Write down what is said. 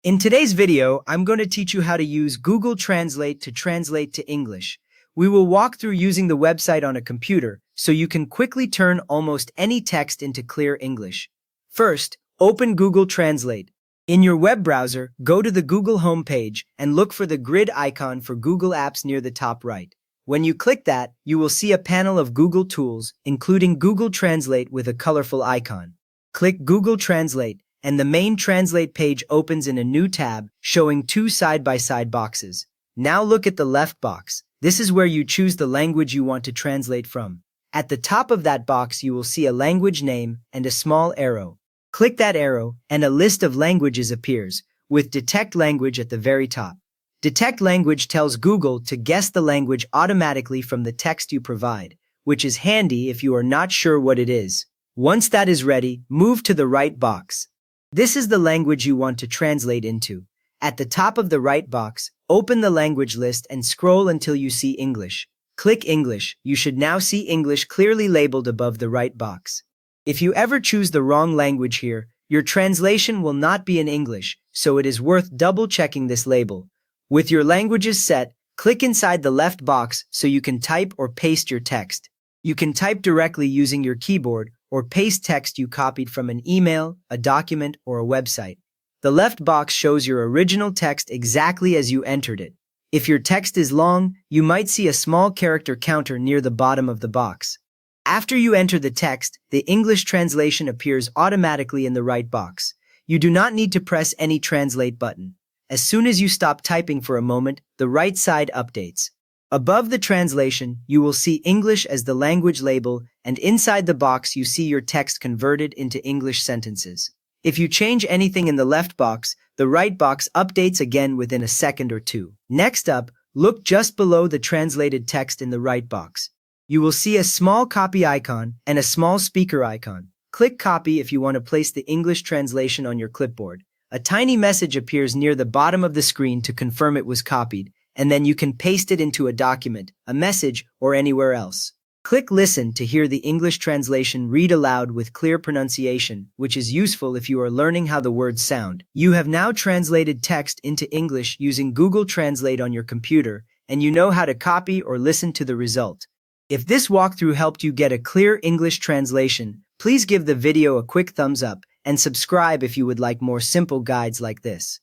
In today's video, I'm going to teach you how to use Google Translate to translate to English. We will walk through using the website on a computer so you can quickly turn almost any text into clear English. First, open Google Translate. In your web browser, go to the Google homepage and look for the grid icon for Google Apps near the top right. When you click that, you will see a panel of Google tools, including Google Translate with a colorful icon. Click Google Translate, and the main Translate page opens in a new tab showing two side-by-side boxes. Now look at the left box. This is where you choose the language you want to translate from. At the top of that box, you will see a language name and a small arrow. Click that arrow, and a list of languages appears, with Detect Language at the very top. Detect Language tells Google to guess the language automatically from the text you provide, which is handy if you are not sure what it is. Once that is ready, move to the right box. This is the language you want to translate into. At the top of the right box, open the language list and scroll until you see English. Click English. You should now see English clearly labeled above the right box. If you ever choose the wrong language here, your translation will not be in English, so it is worth double-checking this label. With your languages set, click inside the left box so you can type or paste your text. You can type directly using your keyboard or paste text you copied from an email, a document, or a website. The left box shows your original text exactly as you entered it. If your text is long, you might see a small character counter near the bottom of the box. After you enter the text, the English translation appears automatically in the right box. You do not need to press any translate button. As soon as you stop typing for a moment, the right side updates. Above the translation, you will see English as the language label, and inside the box you see your text converted into English sentences. If you change anything in the left box, the right box updates again within a second or two. Next up, look just below the translated text in the right box. You will see a small copy icon and a small speaker icon. Click Copy if you want to place the English translation on your clipboard. A tiny message appears near the bottom of the screen to confirm it was copied, and then you can paste it into a document, a message, or anywhere else. Click Listen to hear the English translation read aloud with clear pronunciation, which is useful if you are learning how the words sound. You have now translated text into English using Google Translate on your computer, and you know how to copy or listen to the result. If this walkthrough helped you get a clear English translation, please give the video a quick thumbs up and subscribe if you would like more simple guides like this.